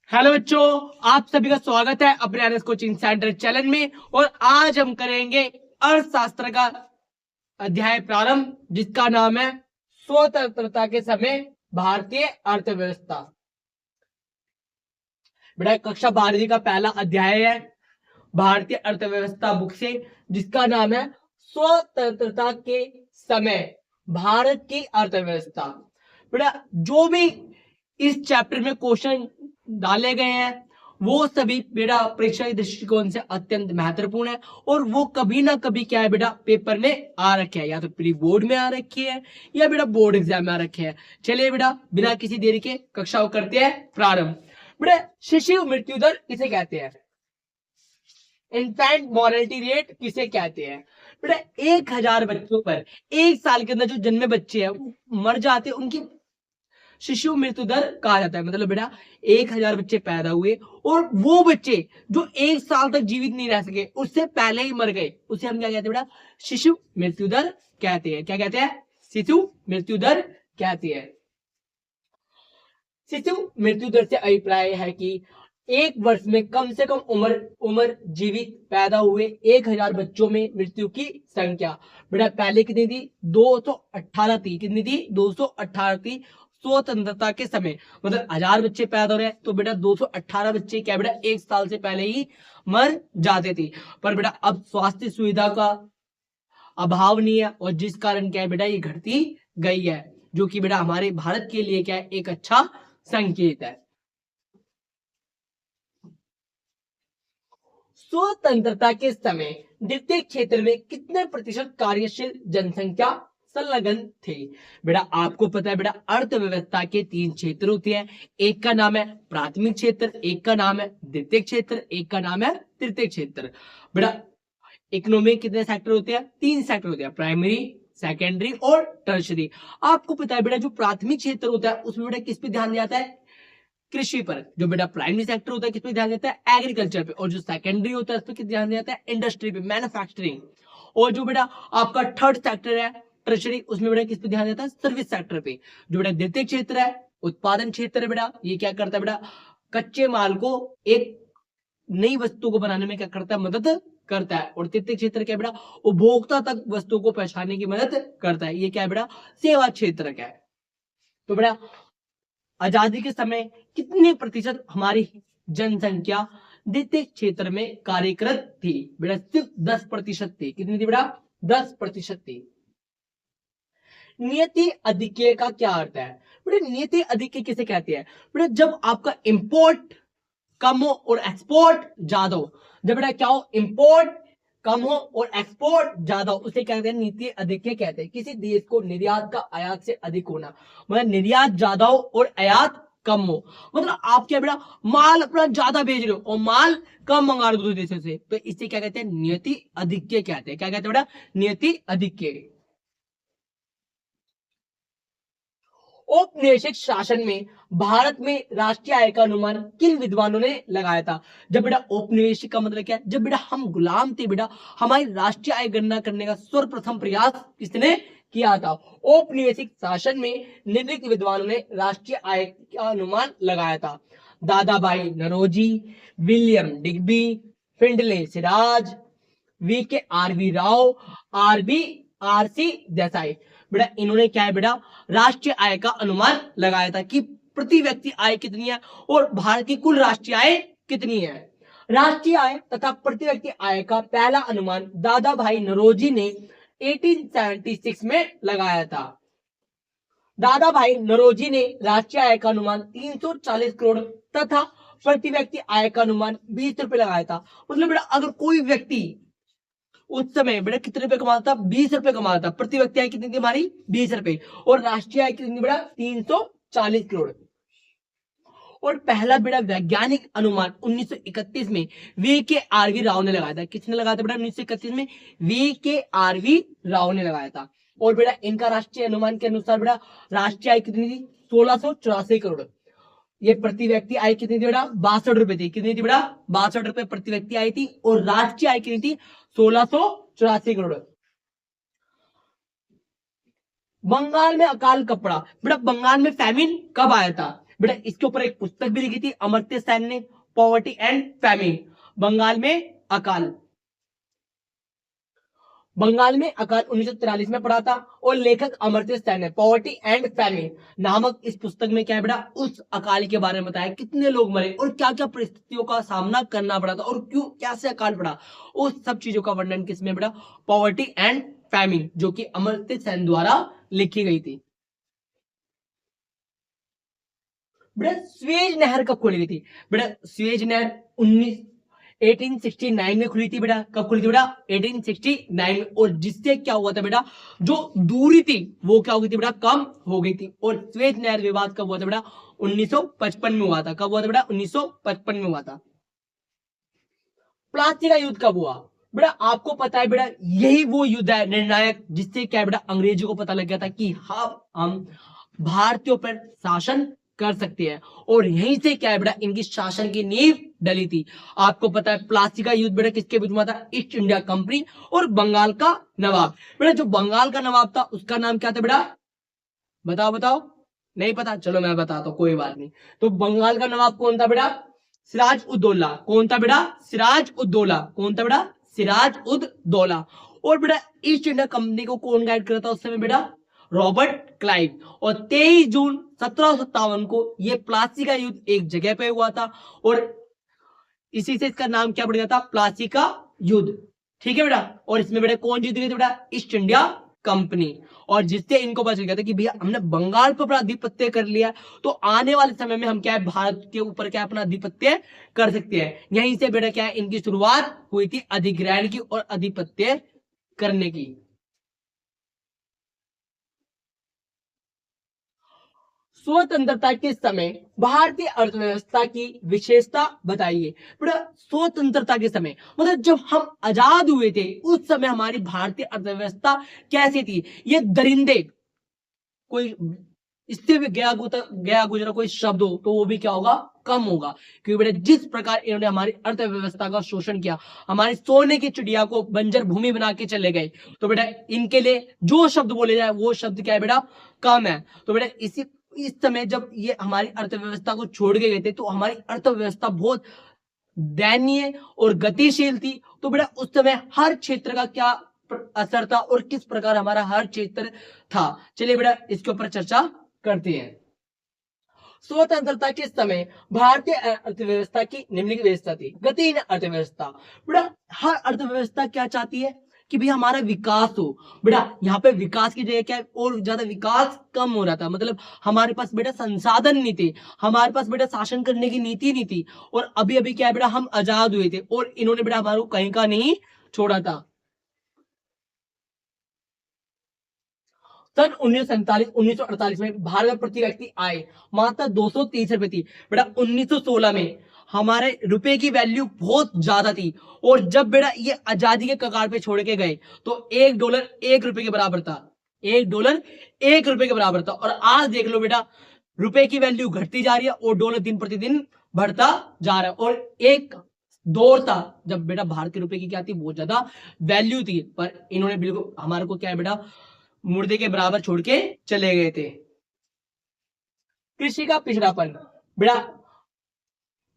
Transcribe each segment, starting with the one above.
Hello बच्चों, आप सभी का स्वागत है अपने आरएस कोचिंग सेंटर चैनल में। और आज हम करेंगे अर्थशास्त्र का अध्याय प्रारंभ, जिसका नाम है स्वतंत्रता के समय भारतीय अर्थव्यवस्था। बेटा कक्षा 12वीं का पहला अध्याय है भारतीय अर्थव्यवस्था बुक से, जिसका नाम है स्वतंत्रता के समय भारत की अर्थव्यवस्था। बेटा जो भी इस चैप्टर में क्वेश्चन डाले गए हैं वो सभी बेटा परीक्षा के दृष्टिकोण से अत्यंत महत्वपूर्ण है, और वो कभी ना कभी क्या है बेटा पेपर में आ रखे हैं, या तो प्री बोर्ड में आ रखी है या बेटा बोर्ड एग्जाम में आ रखे हैं। चलिए बेटा बिना किसी देरी के कक्षा को करते हैं प्रारंभ। बेटा शिशु मृत्यु दर किसे कहते हैं? इन्फेंट मॉर्टेलिटी रेट किसे कहते हैं? बेटा 1000 बच्चों पर एक साल के अंदर जो जन्मे बच्चे हैं मर जाते हैं, उनकी शिशु मृत्यु दर कहा जाता है। मतलब बेटा 1000 बच्चे पैदा हुए और वो बच्चे जो एक साल तक जीवित नहीं रह सके, उससे पहले ही मर गए, उसे हम क्या कहते हैं बेटा? शिशु मृत्यु दर कहते हैं। क्या कहते हैं? शिशु मृत्यु दर कहते हैं। शिशु मृत्यु दर से अभिप्राय है कि एक वर्ष में कम से कम उम्र जीवित पैदा हुए 1000 बच्चों में मृत्यु की संख्या बेटा पहले कितनी थी? 218 थी। कितनी थी? 218 थी स्वतंत्रता के समय। मतलब 1000 बच्चे पैदा हो रहे हैं तो बेटा 218 बच्चे क्या बेटा एक साल से पहले ही मर जाते थे। पर बेटा अब स्वास्थ्य सुविधा का अभाव नहीं है, और जिस कारण क्या है बेटा ये घटती गई है, जो कि बेटा हमारे भारत के लिए क्या है एक अच्छा संकेत है। स्वतंत्रता के समय द्वितीय क्षेत्र में कितने प्रतिशत कार्यशील जनसंख्या संलग्न थे? बेटा आपको पता है बेटा अर्थव्यवस्था के 3 क्षेत्र होते हैं। एक का नाम है प्राथमिक क्षेत्र, एक का नाम है द्वितीय क्षेत्र, एक का नाम है तृतीय क्षेत्र। बेटा इकोनॉमी कितने सेक्टर होते हैं? 3 सेक्टर होते हैं, प्राइमरी, सेकेंडरी और टर्शरी। आपको पता है बेटा जो प्राथमिक क्षेत्र होता है उसमें बेटा किस पे ध्यान दिया जाता है? कृषि पर। जो बेटा प्राइमरी सेक्टर होता है किस पे ध्यान देता है? एग्रीकल्चर पे। और जो सेकेंडरी होता है उस पर किस ध्यान दिया जाता है? इंडस्ट्री पे, मैन्युफैक्चरिंग। और जो बेटा आपका थर्ड सेक्टर है टर्शरी, उसमें बेटा किस पे ध्यान देता है? सर्विस सेक्टर पे। जो बेटा द्वितीय क्षेत्र है उत्पादन क्षेत्र है बेटा, ये क्या करता है बेटा? कच्चे माल को एक नई वस्तु को बनाने में क्या करता है? मदद करता है। और तृतीय क्षेत्र क्या है बेटा? उपभोक्ता तक वस्तु को पहुंचाने की मदद करता है। ये क्या है बेटा? सेवा क्षेत्र का है। तो बेटा आजादी के समय कितने प्रतिशत हमारी जनसंख्या द्वितीय क्षेत्र में कार्यरत थी? बेटा सिर्फ 10% थी। कितनी थी बेटा? 10% थी। नियति अधिक्य का क्या अर्थ है? बेटा नियति अधिक्य किसे कहते हैं? बेटा जब आपका इंपोर्ट कम हो और एक्सपोर्ट ज्यादा हो। जब बेटा क्या हो? इंपोर्ट कम हो और एक्सपोर्ट ज्यादा हो, उसे कहते हैं नीति अधिक्य कहते हैं। किसी देश को निर्यात का आयात से अधिक होना, मतलब निर्यात ज्यादा हो और आयात कम हो। मतलब आप क्या बेटा माल अपना ज्यादा भेज रहे हो और माल कम मंगा रहे हो दूसरे देशों से, तो इसे क्या कहते हैं? नियति अधिक्य कहते हैं। क्या कहते हैं बेटा? नियति अधिक्य। औपनिवेशिक शासन में भारत में राष्ट्रीय आय का अनुमान किन विद्वानों ने लगाया था? जब बेटा औपनिवेशिक का मतलब क्या है? जब बेटा हम गुलाम थे बेटा, हमारी राष्ट्रीय आय गणना करने का सर्वप्रथम प्रयास किसने किया था? औपनिवेशिक शासन में निम्नलिखित विद्वानों ने राष्ट्रीय आय का अनुमान लगाया था। Dadabhai Naoroji, William Digby, Findlay Shirras, V K R V Rao, R C Desai. बेटा इन्होंने क्या है बेटा राष्ट्रीय आय का अनुमान लगाया था कि प्रति व्यक्ति आय कितनी है और भारत की कुल राष्ट्रीय आय कितनी है। राष्ट्रीय आय तथा प्रति व्यक्ति आय का पहला अनुमान दादा भाई नरोजी ने 1876 में लगाया था। दादा भाई नरोजी ने राष्ट्रीय आय का अनुमान 340 करोड़ तथा प्रति व्यक्ति आय का अनुमान 20 रुपए लगाया था। मतलब बेटा अगर कोई व्यक्ति उस समय बेटा कितने रुपए कमाता था? 20 रुपए कमाता था। प्रति व्यक्ति आय कितनी थी हमारी? 20 रुपए। और राष्ट्रीय आय कितनी बेटा? 340 करोड़। और पहला बेटा वैज्ञानिक अनुमान 1931 में we K R V Rao ने लगाया था। किसने लगाया था बेटा 1931 में? We K R V Rao ने लगाया था। और बेटा इनका राष्ट्रीय अनुमान के अनुसार बेटा राष्ट्रीय आय कितनी थी? 1684 करोड़। ये प्रति व्यक्ति आय कितनी थी बेटा? 62 रुपए थी। कितनी थी बेटा? 62 रुपए प्रति व्यक्ति आय थी। और राष्ट्रीय आय कितनी थी? 1684 करोड़। बंगाल में अकाल कपड़ा, बेटा बंगाल में फैमिन कब आया था? बेटा इसके ऊपर एक पुस्तक भी लिखी थी अमर्त्य सेन ने, पॉवर्टी एंड फैमिन, बंगाल में अकाल। बंगाल में अकाल 1943 में पढ़ा था, और लेखक अमर्त्य सेन है। पॉवर्टी एंड फैमिन नामक इस पुस्तक में क्या है बेटा, उस अकाल के बारे में बताया, कितने लोग मरे और क्या क्या परिस्थितियों का सामना करना पड़ा था और क्यों कैसे अकाल पड़ा, उस सब चीजों का वर्णन किसमें बेटा, पॉवर्टी एंड फैमिन, जो कि अमर्त्य सेन द्वारा लिखी गई थी। बेटा स्वेज नहर कब खोली गई थी, बेटा स्वेज नहर 1869 में खुली थी। बेटा कब खुली थी बेटा, 1869 में, और जिससे क्या हुआ था बेटा, जो दूरी थी वो क्या हो गई थी बेटा, कम हो गई थी। और स्वेज नहर विवाद कब हुआ था बेटा, 1955 में हुआ था। कब हुआ था बेटा, 1955 में हुआ था। प्लासी का युद्ध कब हुआ, बेटा आपको पता है बेटा, यही वो युद्ध है निर्णायक, जिससे क्या है बेटा, अंग्रेजों को पता लग गया था कि हाँ हम भारतीयों पर शासन कर सकते हैं, और यहीं से क्या है बेटा, इनकी शासन की नींव डली थी। आपको पता है प्लासी का युद्ध बेटा किसके बीच में था, ईस्ट इंडिया कंपनी और बंगाल का नवाब। बेटा जो बंगाल का नवाब था उसका नाम क्या था बेटा, बताओ बताओ, नहीं पता, चलो मैं बताता हूं, कोई बात नहीं। तो बंगाल का नवाब कौन था बेटा, सिराज उद दौला। कौन था बेटा, सिराज उद दौला। कौन था बेटा, सिराज उद दौला। और बेटा ईस्ट इंडिया कंपनी को कौन गाइड कर रहा था उस समय बेटा, रॉबर्ट क्लाइव। और 23 जून 1757 को यह प्लासी का युद्ध एक जगह पे हुआ था, और इसी से इसका नाम क्या पड़ गया था, प्लासी का युद्ध। ठीक है बेटा, और इसमें बेटा कौन जीत गई थी बेटा, ईस्ट इंडिया कंपनी। और जिससे इनको पता चल गया था कि भैया हमने बंगाल पर अपना आधिपत्य कर लिया, तो आने वाले समय में हम क्या है, भारत के ऊपर क्या अपना आधिपत्य कर सकते हैं। यहीं से बेटा क्या है, इनकी शुरुआत हुई थी अधिग्रहण की और आधिपत्य करने की। स्वतंत्रता के समय भारतीय अर्थव्यवस्था की विशेषता बताइए। बेटा स्वतंत्रता के समय मतलब जब हम आजाद हुए थे उस समय हमारी भारतीय अर्थव्यवस्था कैसी थी, ये दरिंदे, कोई इससे भी गया गुजरा कोई शब्द हो तो वो भी क्या होगा, कम होगा। क्योंकि बेटा जिस प्रकार इन्होंने हमारी अर्थव्यवस्था का शोषण किया, हमारी सोने की चिड़िया को बंजर भूमि बना के चले गए, तो बेटा इनके लिए जो शब्द बोले जाए वो शब्द क्या है बेटा, कम है। तो बेटा इस समय जब ये हमारी अर्थव्यवस्था को छोड़ के गए थे, तो हमारी अर्थव्यवस्था बहुत दयनीय और गतिशील थी। तो बेटा उस समय हर क्षेत्र का क्या असर था और किस प्रकार हमारा हर क्षेत्र था, चलिए बेटा इसके ऊपर चर्चा करते हैं। स्वतंत्रता के समय भारतीय अर्थव्यवस्था की निम्नलिखित व्यवस्था थी। गतिहीन अर्थव्यवस्था, बेटा हर अर्थव्यवस्था क्या चाहती है कि भी हमारा विकास हो। बेटा यहाँ पे विकास की जगह क्या है, और ज्यादा विकास कम हो रहा था। मतलब हमारे पास बेटा संसाधन नहीं थे, हमारे पास बेटा शासन करने की नीति नहीं थी, और अभी अभी क्या है बेटा, हम आजाद हुए थे और इन्होंने बेटा हमारे को कहीं का नहीं छोड़ा था। सन 1947-1948 में भारत में प्रति व्यक्ति आय मात्र 230 रुपए थी। बेटा 1916 में हमारे रुपए की वैल्यू बहुत ज्यादा थी, और जब बेटा ये आजादी के कगार पे छोड़ के गए तो $1 1 रुपए के बराबर था। $1 1 रुपए के बराबर था, और आज देख लो बेटा रुपए की वैल्यू घटती जा रही है और डॉलर दिन प्रतिदिन बढ़ता जा रहा है। और एक दौर था जब बेटा भारत के रुपए की क्या थी, बहुत ज्यादा वैल्यू थी, पर इन्होंने बिल्कुल हमारे को क्या है बेटा, मुर्दे के बराबर छोड़ के चले गए थे। कृषि का पिछड़ापन, बेटा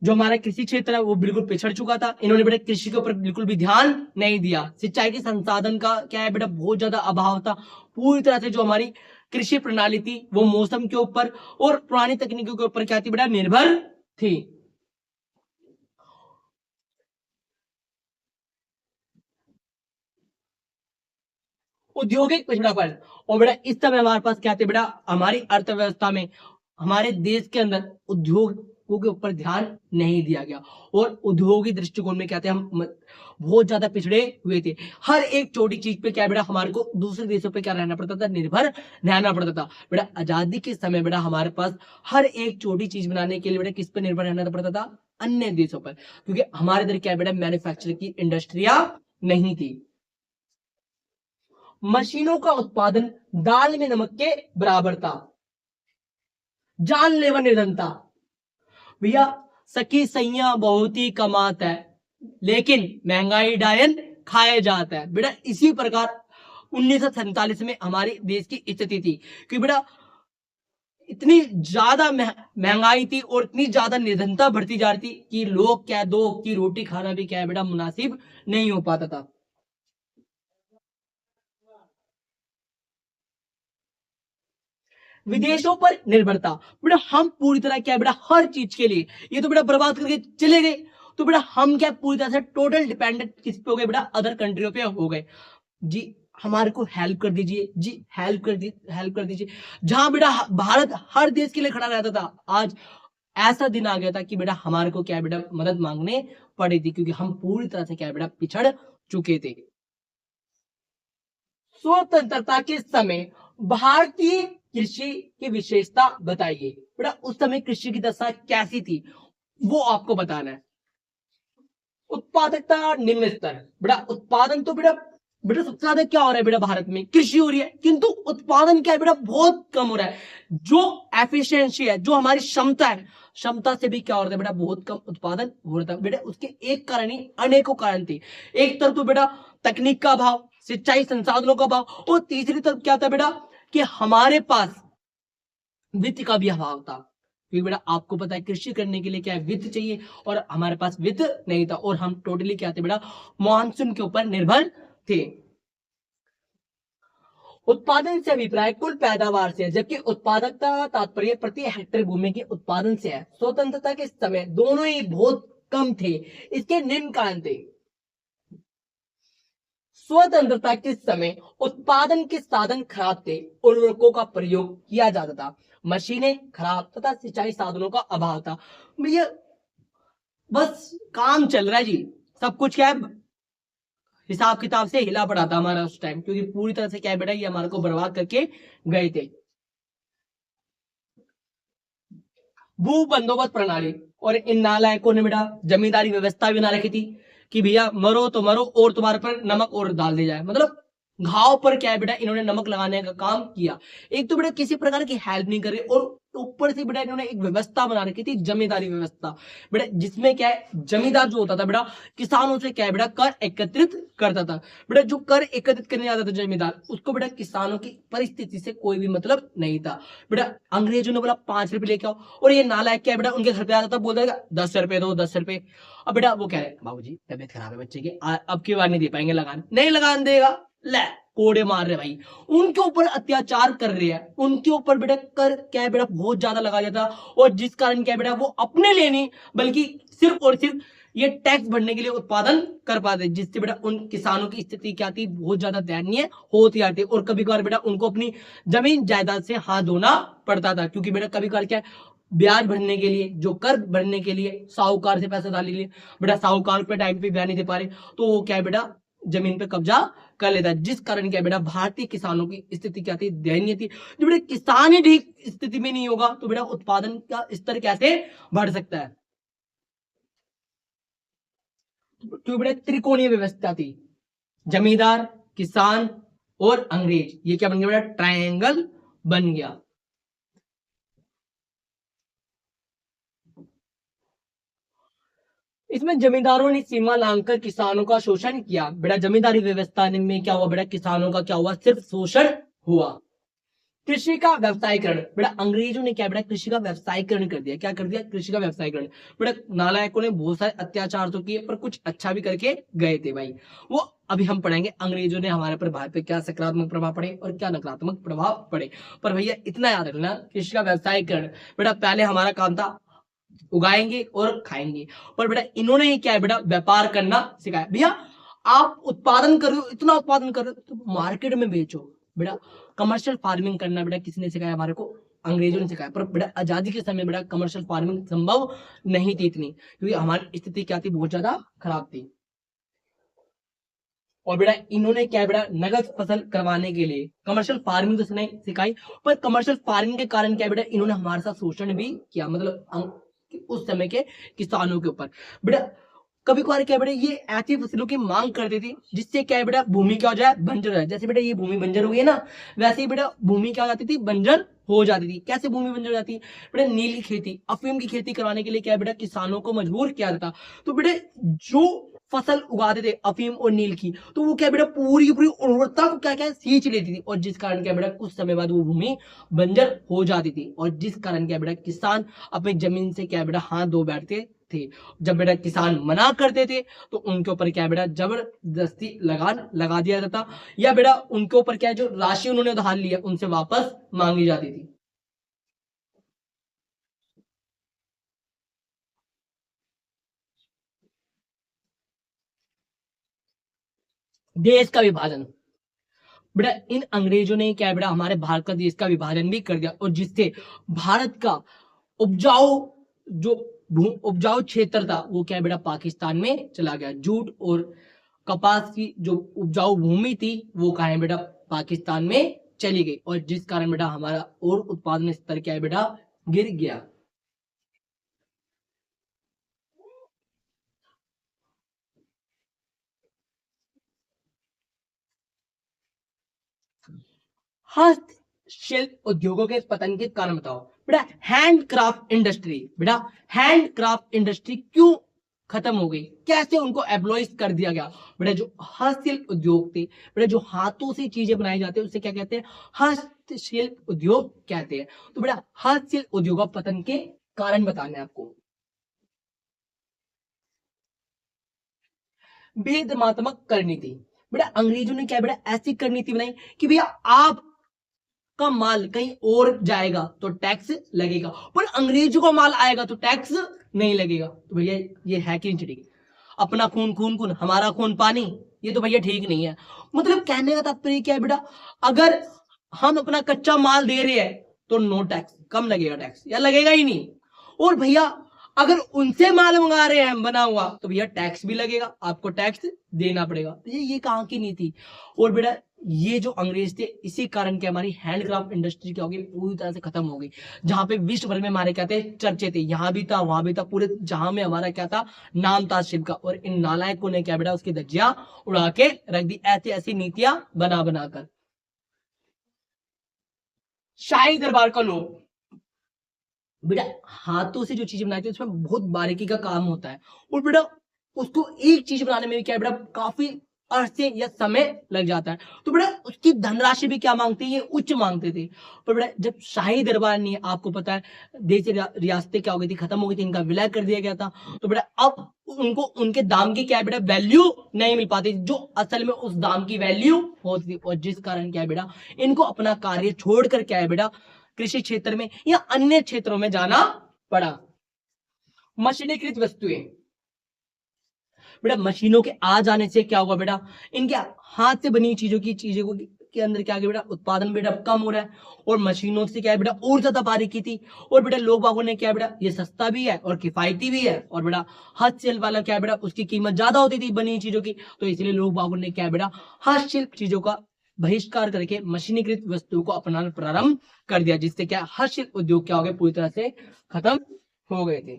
जो हमारा कृषि क्षेत्र है वो बिल्कुल पिछड़ चुका था। इन्होंने बेटा कृषि के ऊपर बिल्कुल भी ध्यान नहीं दिया। सिंचाई के संसाधन का क्या है बेटा, बहुत ज्यादा अभाव था। पूरी तरह से जो हमारी कृषि प्रणाली थी वो मौसम के ऊपर और पुरानी तकनीकों के ऊपर क्या थी बेटा, निर्भर थी। औद्योगिक पिछड़ापन, और बेटा इस समय हमारे पास क्या थे बेटा, हमारी अर्थव्यवस्था में हमारे देश के अंदर उद्योगों के ऊपर ध्यान नहीं दिया गया, और उद्योगिक दृष्टिकोण में क्या थे, हम बहुत ज्यादा पिछड़े हुए थे। हर एक छोटी चीज पे क्या बेटा हमारे को दूसरे देशों पे क्या रहना पड़ता था, निर्भर रहना पड़ता था। बेटा आजादी के समय बेटा हमारे पास हर एक छोटी चीज बनाने के लिए बेटा किस पे निर्भर रहना पड़ता था, अन्य देशों पर, क्योंकि हमारे इधर क्या बेटा मैन्युफैक्चरिंग की इंडस्ट्रिया नहीं थी। मशीनों का उत्पादन दाल में नमक के बराबर था। जानलेवा निधन था। भैया सखी सैया बहुत ही कमात है, लेकिन महंगाई डायन खाए जाता है। बेटा इसी प्रकार 1947 में हमारे देश की स्थिति थी कि बेटा इतनी ज्यादा महंगाई थी और इतनी ज्यादा निर्धनता बढ़ती जा रही थी कि लोग क्या, दो की रोटी खाना भी क्या है बेटा मुनासिब नहीं हो पाता था। विदेशों पर निर्भरता, बेटा हम पूरी तरह क्या है बेटा हर चीज के लिए ये तो बेटा बर्बाद करके चले गए, तो बेटा हम क्या पूरी तरह से टोटल डिपेंडेंट किस पे हो गए बेटा, अदर कंट्रियों पे हो गए। जी हमारे को हेल्प कर दीजिए, जी हेल्प कर दीजिए। जहां बेटा भारत हर देश के लिए खड़ा रहता था, आज ऐसा दिन आ गया था कि बेटा हमारे को क्या है बेटा मदद मांगने पड़ी थी, क्योंकि हम पूरी तरह से क्या है बेटा पिछड़ चुके थे। स्वतंत्रता के समय भारतीय कृषि की विशेषता बताइए, बेटा उस समय कृषि की दशा कैसी थी वो आपको बताना है। उत्पादकता निम्न स्तर, बेटा उत्पादन तो बेटा बेटा सबसे ज्यादा क्या हो रहा है बेटा भारत में कृषि हो रही है, किंतु उत्पादन क्या है बेटा बहुत कम हो रहा है। जो एफिशिएंसी है, जो हमारी क्षमता है, क्षमता से भी क्या हो रहा है बेटा बहुत कम उत्पादन हो रहा था बेटा। उसके एक कारण ही अनेकों कारण थे। एक तरफ तो बेटा तकनीक का अभाव, सिंचाई संसाधनों का अभाव, और तीसरी तरफ क्या था बेटा कि हमारे पास वित्त का भी अभाव था, क्योंकि बेटा आपको पता है कृषि करने के लिए क्या है वित्त चाहिए, और हमारे पास वित्त नहीं था, और हम टोटली क्या थे बेटा मॉनसून के ऊपर निर्भर थे। उत्पादन से अभिप्राय कुल पैदावार से है, जबकि उत्पादकता तात्पर्य प्रति हेक्टेयर भूमि के उत्पादन से है। स्वतंत्रता के समय दोनों ही बहुत कम थे। इसके निम्न कारण थे। स्वतंत्रता के समय उत्पादन के साधन खराब थे, उर्वरकों का प्रयोग किया जाता था, मशीनें खराब तथा सिंचाई साधनों का अभाव था। भैया बस काम चल रहा है जी, सब कुछ क्या है हिसाब किताब से हिला पड़ा था हमारा उस टाइम, क्योंकि पूरी तरह से क्या है बेटा ये हमारे को बर्बाद करके गए थे। भू बंदोबस्त प्रणाली, और इन नालायकों ने बेटा जमींदारी व्यवस्था भी ना रखी थी कि भैया मरो तो मरो और तुम्हारे पर नमक और डाल दिया जाए, मतलब घाव पर क्या है बेटा इन्होंने नमक लगाने का काम किया। एक तो बेटा किसी प्रकार की हेल्प नहीं कर रही, और ऊपर से बेटा इन्होंने एक व्यवस्था बना रखी थी जमींदारी व्यवस्था, बेटा जिसमें क्या है जमींदार जो होता था बेटा किसानों से क्या है बेटा कर एकत्रित करता था। बेटा जो कर एकत्रित करने आता था जमींदार, उसको बेटा किसानों की परिस्थिति से कोई भी मतलब नहीं था। बेटा अंग्रेजों ने बोला 5 रुपए लेके आओ, और ये नालायक क्या है बेटा उनके घर पे आता था, बोलता था 10 रुपए दो 10 रुपए। अब बेटा वो कह रहे बाबूजी तबियत खराब है बच्चे की, अब की बार नहीं दे पाएंगे लगान, नहीं लगान देगा, ले कोड़े मार रहे भाई, उनके ऊपर अत्याचार कर रहे हैं, उनके ऊपर बेटा कर क्या है बेटा बहुत ज्यादा लगा जाता, और जिस कारण क्या है बेटा वो अपने लिए नहीं बल्कि सिर्फ और सिर्फ ये टैक्स भरने के लिए उत्पादन कर पाते, जिससे बेटा उन किसानों की स्थिति क्या थी बहुत ज्यादा दयनीय होती आती, और कभी कभार बेटा उनको अपनी जमीन जायदाद से हाथ धोना पड़ता था, क्योंकि बेटा कभी कभार क्या ब्याज भरने के लिए, जो कर भरने के लिए साहूकार से पैसा डाल लिए, बेटा साहूकार पे टाइम पे ब्याज नहीं दे पा रहे, तो वो क्या है बेटा जमीन पे कब्जा कर लेता है, जिस कारण क्या बेटा भारतीय किसानों की स्थिति क्या थी दयनीय थी। जो बेटा किसान ही ठीक स्थिति में नहीं होगा तो बेटा उत्पादन का स्तर कैसे बढ़ सकता है। तो बेटा त्रिकोणीय व्यवस्था थी, जमींदार किसान और अंग्रेज, ये क्या बन गया बेटा ट्रायंगल बन गया। इसमें जमींदारों ने सीमा लांघकर किसानों का शोषण किया, बेटा जमींदारी व्यवस्था में क्या हुआ बेटा किसानों का क्या हुआ सिर्फ शोषण हुआ। कृषि का व्यवसायीकरण, बेटा अंग्रेजों ने क्या बेटा कृषि का व्यवसायीकरण कर दिया, क्या कर दिया कृषि का व्यवसायीकरण। बेटा नालायकों ने बहुत सारे अत्याचार तो किए पर कुछ अच्छा भी करके गए थे भाई, वो अभी हम पढ़ेंगे अंग्रेजों ने हमारे पर भारत पे क्या सकारात्मक प्रभाव पड़े और क्या नकारात्मक प्रभाव पड़े। पर भैया इतना याद रखना कृषि का व्यवसायीकरण, बेटा पहले हमारा काम था उगाएंगे और खाएंगे, पर बेटा इन्होंने ही क्या है बेटा व्यापार करना सिखाया। भैया आप उत्पादन कर रहे हो, इतना उत्पादन कर रहे हो तो मार्केट में बेचो। बेटा कमर्शियल फार्मिंग करना बेटा किसने सिखाया हमारे को, अंग्रेजों ने सिखाया। पर बेटा आजादी के समय बेटा कमर्शियल फार्मिंग संभव नहीं थी इतनी, क्योंकि हमारी स्थिति क्या थी बहुत ज्यादा खराब थी। और बेटा इन्होंने क्या बेटा नगद फसल करवाने के लिए कमर्शियल फार्मिंग तो नहीं सिखाई, पर कमर्शियल फार्मिंग के कारण क्या बेटा इन्होंने हमारे साथ शोषण भी किया, मतलब उस समय के किसानों के ऊपर। बेटा कभी कभार क्या बेटा ये ऐसी फसलों की मांग करती थी जिससे क्या है बेटा भूमि क्या हो जाए बंजर हो जाए, जैसे बेटा ये भूमि बंजर हो गई ना, वैसे ही बेटा भूमि क्या हो जाती थी बंजर हो जाती थी। कैसे भूमि बंजर हो जाती है बेटा, नील की खेती अफीम की खेती करवाने के लिए क्या है बेटा किसानों को मजबूर किया जाता। तो बेटा जो फसल उगाते थे अफीम और नील की, तो वो क्या बेटा पूरी की पूरी उर्वरता को क्या क्या सींच लेती थी, और जिस कारण क्या बेटा कुछ समय बाद वो भूमि बंजर हो जाती थी, और जिस कारण क्या बेटा किसान अपनी जमीन से क्या बेटा हाथ धो बैठते थे। जब बेटा किसान मना करते थे तो उनके ऊपर क्या बेटा जबरदस्ती लगान लगा दिया जाता, या बेटा उनके ऊपर क्या जो राशि उन्होंने उधार लिया उनसे वापस मांगी जाती थी। देश का विभाजन, बेटा इन अंग्रेजों ने क्या है बेटा हमारे भारत का देश का विभाजन भी कर दिया, और जिससे भारत का उपजाऊ जो उपजाऊ क्षेत्र था वो क्या है बेटा पाकिस्तान में चला गया। जूट और कपास की जो उपजाऊ भूमि थी वो कहा है बेटा पाकिस्तान में चली गई, और जिस कारण बेटा हमारा और उत्पादन स्तर क्या है बेटा गिर गया। हस्तशिल्प उद्योगों के पतन के कारण बताओ। बेटा हैंडक्राफ्ट इंडस्ट्री, बेटा हैंडक्राफ्ट इंडस्ट्री क्यों खत्म हो गई, कैसे उनको एब्लॉइज कर दिया गया। बेटा जो हस्तशिल्प उद्योग थे, बेटा जो हाथों से चीजें बनाई जाती है उसे क्या कहते हैं, हस्तशिल्प उद्योग कहते हैं। तो बेटा हस्तशिल्प उद्योग पतन के कारण बताने हैं आपको। भेदमात्मक करनी थी, बेटा अंग्रेजों ने क्या बेटा ऐसी करनी थी बनाई कि भैया आप का माल कहीं और जाएगा तो टैक्स लगेगा, पर अंग्रेजों का माल आएगा तो टैक्स नहीं लगेगा। तो भैया ये है कि नहीं ठीक, अपना खून खून खून हमारा खून पानी, ये तो भैया ठीक नहीं है। मतलब कहने का तात्पर्य क्या है बेटा, अगर हम अपना कच्चा माल दे रहे हैं तो नो टैक्स, कम लगेगा टैक्स या लगेगा ही नहीं। और भैया अगर उनसे माल मंगा रहे हैं बना हुआ तो भैया टैक्स भी लगेगा, आपको टैक्स देना पड़ेगा। तो ये कहाँ की नीति। और बेटा ये जो अंग्रेज थे इसी कारण के हमारी हैंडक्राफ्ट इंडस्ट्री क्या होगी पूरी तरह से खत्म हो गई, जहां पे विश्व भर में हमारे क्या थे चर्चे थे, यहाँ भी था वहां भी था, पूरे जहां में हमारा क्या था नाम था शिल्प का। और इन नालायकों ने क्या बेटा उसकी धज्जियां उड़ा के रख दी, ऐसी ऐसी नीतियां बना बनाकर। शाही दरबार का लोग, बेटा हाथों से जो चीजें बनाती है उसमें बहुत बारीकी का काम होता है, और बेटा उसको एक चीज बनाने में भी क्या है बेटा काफी अरसे या समय लग जाता है। तो बेटा उसकी धनराशि भी क्या मांगते हैं, ये उच्च मांगते थे। पर बेटा जब शाही दरबार नहीं है, आपको पता है देश रियासतें क्या हो गई थी, खत्म हो गई थी, इनका विलय कर दिया गया था। तो बेटा अब उनको उनके दाम की क्या है बेटा वैल्यू नहीं मिल पाती, जो असल में उस दाम की वैल्यू होती थी, और जिस कारण क्या है बेटा इनको अपना कार्य छोड़कर क्या है बेटा कृषि क्षेत्र में या अन्य क्षेत्रों में जाना पड़ा। मशीनीकृत वस्तुएं, बेटा मशीनों के आ जाने से क्या होगा बेटा, इनके हाथ से बनी चीजों को के अंदर क्या बेटा उत्पादन बेटा कम हो रहा है, और मशीनों से क्या है बेटा और ज्यादा बारीकी थी। और बेटा लोग बागों ने क्या बेटा ये सस्ता भी है और किफायती भी है, और बेटा हस्तशिल्प वाला क्या बेटा उसकी कीमत ज्यादा होती थी बनी चीजों की, तो इसलिए लोग बागों ने क्या बेटा हस्तशिल्प चीजों का बहिष्कार करके मशीनीकृत वस्तुओं को अपनाना प्रारंभ कर दिया, जिससे क्या हस्तशिल्प उद्योग क्या हो गए पूरी तरह से खत्म हो गए थे।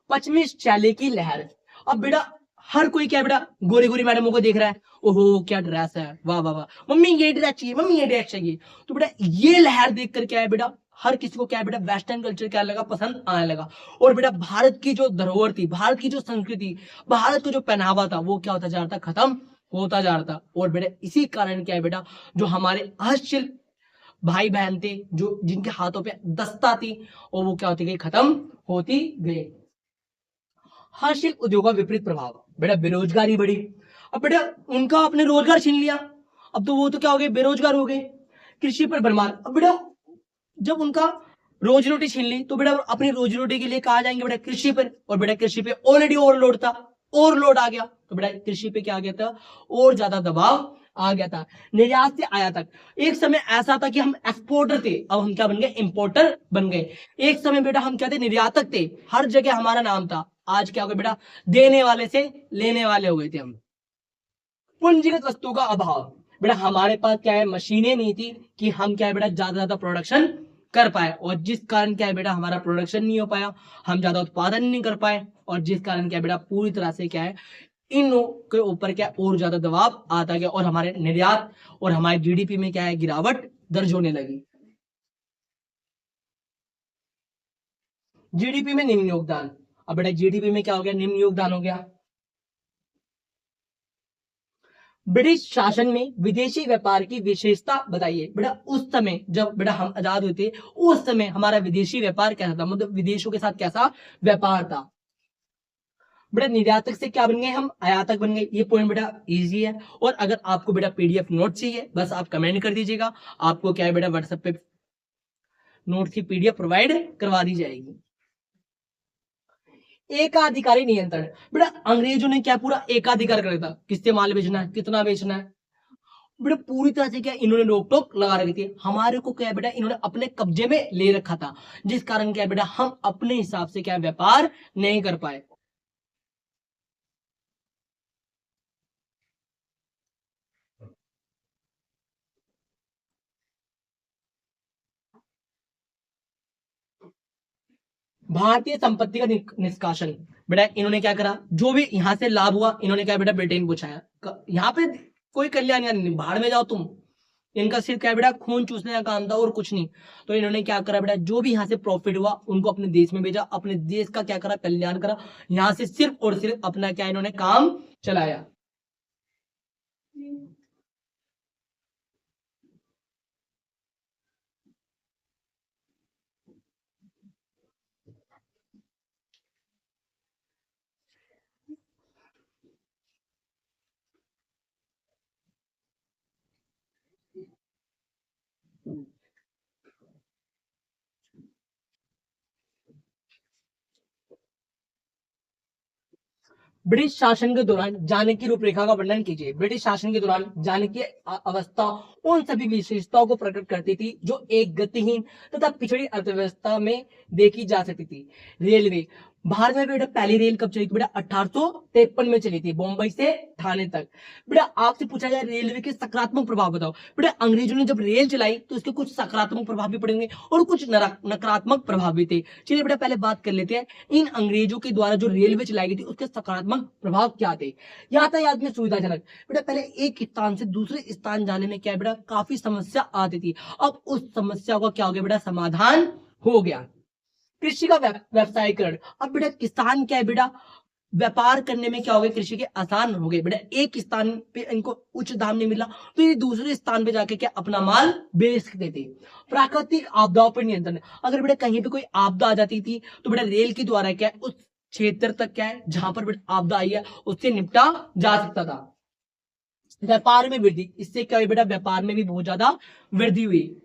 पश्चिमी शैली की लहर, अब बेटा हर कोई क्या बेटा गोरी गोरी मैडमों को देख रहा है, ओहो क्या ड्रेस है, वाह वाह वाह मम्मी ये ड्रेस चाहिए, मम्मी ये ड्रेस चाहिए। तो बेटा ये लहर देख कर क्या है बेटा हर किसी को क्या है बेटा वेस्टर्न कल्चर क्या लगा पसंद आने लगा, और बेटा भारत की जो धरोहर थी, भारत की जो संस्कृति, भारत का जो पहनावा था वो क्या होता जा रहा था, खत्म होता जा रहा था। और बेटा इसी कारण क्या है बेटा जो हमारे हस्तशिल्प भाई बहन थे, जो जिनके हाथों पे दस्ता थी, और वो क्या होती गई, खत्म होती गई। हस्तशिल्प उद्योग का विपरीत प्रभाव, बेटा बेरोजगारी बढ़ी। अब बेटा उनका अपने रोजगार छीन लिया, अब तो वो तो क्या हो गए बेरोजगार हो गए। कृषि पर भरमार, अब बेटा जब उनका रोजी रोटी छीन ली तो बेटा अपनी रोजी रोटी के लिए कहा जाएंगे बेटा कृषि पर, और बेटा कृषि पे ऑलरेडी ओवरलोड था, ओवरलोड आ गया, तो बेटा कृषि पे क्या आ गया था और ज्यादा दबाव आ गया था। निर्यात से आयात तक, एक समय ऐसा था कि हम एक्सपोर्टर थे, अब हम क्या बन गए इंपोर्टर बन गए। एक समय बेटा हम क्या थे निर्यातक थे, हर जगह हमारा नाम था, आज क्या हो गया बेटा देने वाले से लेने वाले हो गए थे हम। पूंजीगत वस्तुओं का अभाव, बेटा हमारे पास क्या है मशीनें नहीं थी कि हम क्या है बेटा ज्यादा प्रोडक्शन कर पाए, और जिस कारण क्या है बेटा हमारा प्रोडक्शन नहीं हो पाया, हम ज्यादा उत्पादन नहीं कर पाए, और जिस कारण क्या है बेटा पूरी तरह से क्या है इन के ऊपर क्या और ज्यादा दबाव आता गया, और हमारे निर्यात और हमारे जीडीपी में क्या है गिरावट दर्ज होने लगी। जीडीपी में निम्न योगदान, अब बेटा जीडीपी में क्या हो गया, निम्न योगदान हो गया। ब्रिटिश शासन में विदेशी व्यापार की विशेषता बताइए। बेटा उस समय जब बेटा हम आजाद हुए थे, उस समय हमारा विदेशी व्यापार कैसा था, मतलब विदेशों के साथ कैसा व्यापार था। बेटा निर्यातक से क्या बन गए हम, आयातक बन गए। ये पॉइंट बेटा इजी है। और अगर आपको बेटा पीडीएफ नोट चाहिए, बस आप कमेंट कर दीजिएगा, आपको क्या है बेटा व्हाट्सएप पे नोट की पीडीएफ प्रोवाइड करवा दी जाएगी। एकाधिकारी नियंत्रण, बेटा अंग्रेजों ने क्या पूरा एकाधिकार कर था, किससे माल बेचना है, कितना बेचना है। बेटा पूरी तरह से क्या इन्होंने रोक टोक लगा रखी थी, हमारे को क्या बेटा इन्होंने अपने कब्जे में ले रखा था, जिस कारण क्या बेटा हम अपने हिसाब से क्या व्यापार नहीं कर पाए। भारतीय संपत्ति का निष्कासन, बेटा इन्होंने क्या करा, जो भी यहां से लाभ हुआ इन्होंने क्या बेटा ब्रिटेन पहुंचाया। यहाँ पे कोई कल्याण नहीं, भाड़ में जाओ तुम, इनका सिर्फ क्या बेटा खून चूसने का काम था और कुछ नहीं। तो इन्होंने क्या करा बेटा, जो भी यहाँ से प्रॉफिट हुआ उनको अपने देश में भेजा, अपने देश का क्या करा, कल्याण करा। यहाँ से सिर्फ और सिर्फ अपना क्या इन्होंने काम चलाया। ब्रिटिश शासन के दौरान जाने की रूपरेखा का वर्णन कीजिए। ब्रिटिश शासन के दौरान जाने की अवस्था उन सभी विशेषताओं को प्रकट करती थी जो एक गतिहीन तथा पिछड़ी अर्थव्यवस्था में देखी जा सकती थी। रेलवे, भारत में बेटा पहली रेल कब चली थी बेटा, 1853 में चली थी, बॉम्बई से ठाणे तक। बेटा आपसे पूछा जाए रेलवे के सकारात्मक प्रभाव बताओ। बेटा अंग्रेजों ने जब रेल चलाई तो उसके कुछ सकारात्मक प्रभाव भी पड़ेंगे और कुछ नकारात्मक प्रभाव भी थे। चलिए बेटा पहले बात कर लेते हैं इन अंग्रेजों के द्वारा जो रेलवे चलाई गई थी उसके सकारात्मक प्रभाव क्या थे। यातायात में सुविधाजनक, बेटा पहले एक स्थान से दूसरे स्थान जाने में क्या है बेटा काफी समस्या आती थी, अब उस समस्या का क्या हो गया बेटा, समाधान हो गया। कृषि का व्यवसायीकरण, अब बेटा किसान क्या है बेटा व्यापार करने में क्या हो गया, कृषि के आसान हो गए। बेटा एक स्थान पे इनको उच्च दाम नहीं मिला तो ये दूसरे स्थान पे जाके क्या अपना माल बेच सकते थे। प्राकृतिक आपदाओं पर नियंत्रण, अगर बेटा कहीं पे कोई आपदा आ जाती थी तो बेटा रेल के द्वारा क्या है उस क्षेत्र तक क्या है जहां पर बेटा आपदा आई है उससे निपटा जा सकता था। व्यापार में वृद्धि, इससे क्या हुई बेटा, व्यापार में भी बहुत ज्यादा वृद्धि हुई।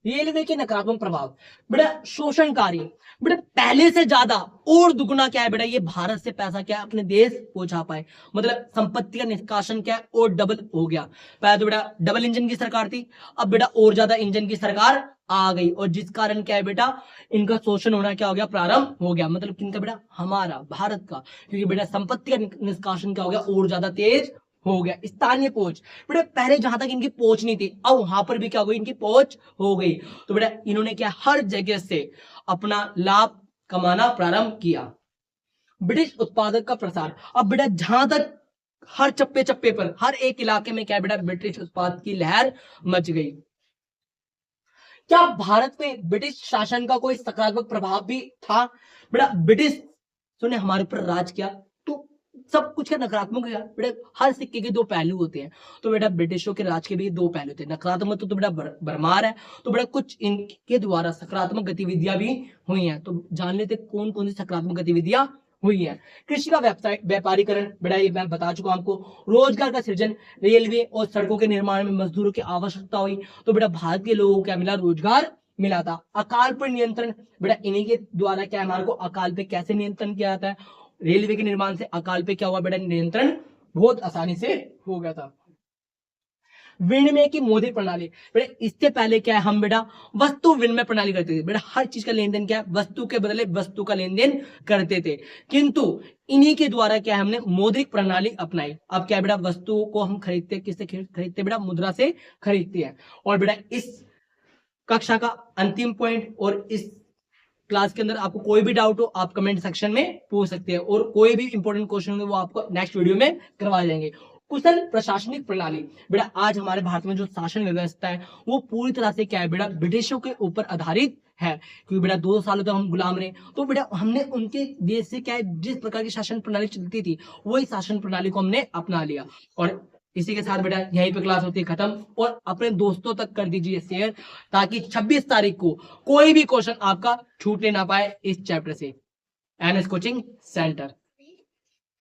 रेलवे के नकारात्मक प्रभाव, बेटा शोषणकारी, बेटा पहले से ज्यादा और दुगुना क्या है बेटा ये भारत से पैसा क्या है अपने देश पहुंचा पाए, मतलब संपत्ति का निष्कासन क्या है और डबल हो गया। पहले तो बेटा डबल इंजन की सरकार थी, अब बेटा और ज्यादा इंजन की सरकार आ गई और जिस कारण क्या है बेटा इनका शोषण होना क्या हो गया, प्रारंभ हो गया। मतलब किनका बेटा, हमारा भारत का, क्योंकि बेटा संपत्ति का निष्कासन क्या हो गया और ज्यादा तेज हो गया। स्थानीय पहुंच, बेटा पहले जहां तक इनकी पहुंच नहीं थी अब वहां पर भी क्या हो गई, इनकी पहुंच हो गई। तो बेटा इन्होंने क्या हर जगह से अपना लाभ कमाना प्रारंभ किया। ब्रिटिश उत्पादक का प्रसार, अब बेटा जहां तक हर चप्पे चप्पे पर हर एक इलाके में क्या है बेटा ब्रिटिश उत्पाद की लहर मच गई। क्या भारत में ब्रिटिश शासन का कोई सकारात्मक प्रभाव भी था? बेटा ब्रिटिश ने हमारे ऊपर राज किया तो सब कुछ का नकारात्मक है बेटा, हर सिक्के के दो पहलू होते हैं। तो बेटा ब्रिटिशों के राज के भी दो पहलू थे, नकारात्मक तो बेटा भरमार है, तो बेटा कुछ इनके द्वारा सकारात्मक गतिविधियां भी हुई हैं। तो जान लेते कौन कौन सी सकारात्मक गतिविधियां हुई है। कृषि का व्यापारीकरण, बेटा ये मैं बता चुका हूं आपको। रोजगार का सृजन, रेलवे और सड़कों के निर्माण में मजदूरों की आवश्यकता हुई तो बेटा भारत के लोगों को क्या मिला, रोजगार मिला था। अकाल पर नियंत्रण, बेटा इन्हीं के द्वारा क्या हमारे को अकाल पे कैसे नियंत्रण किया जाता है, रेलवे के निर्माण से अकाल पे क्या हुआ बेटा, नियंत्रण बहुत आसानी से हो गया था। विनिमय की मौद्रिक प्रणाली, बेटा इससे पहले क्या है हम बेटा वस्तु विनिमय प्रणाली करते थे। बेटा हर चीज का लेन देन क्या है, वस्तु के बदले वस्तु का लेन देन करते थे, किंतु इन्हीं के द्वारा क्या है हमने मौद्रिक प्रणाली अपनाई। अब क्या है बेटा वस्तुओं को हम खरीदते किससे खरीदते, बेटा मुद्रा से खरीदते हैं। और बेटा इस कक्षा का अंतिम पॉइंट और इस क्लास के अंदर आपको कोई भी डाउट हो आप कमेंट सेक्शन में पूछ सकते हैं और कोई भी इंपॉर्टेंट क्वेश्चन हो वो आपको नेक्स्ट वीडियो में करवा जाएंगे। कुशल प्रशासनिक प्रणाली। बेटा आज हमारे भारत में जो शासन व्यवस्था है वो पूरी तरह से क्या है बेटा, ब्रिटिशों के ऊपर आधारित है, क्योंकि बेटा 2 सालों तक हम गुलाम रहे, तो बेटा हमने उनके देश से क्या है, जिस प्रकार की शासन प्रणाली चलती थी वही शासन प्रणाली को हमने अपना लिया। और इसी के साथ बेटा यहीं पे क्लास होती है खत्म, और अपने दोस्तों तक कर दीजिए शेयर, ताकि 26 तारीख को कोई भी क्वेश्चन आपका छूटने ना पाए इस चैप्टर से। NS coaching centre.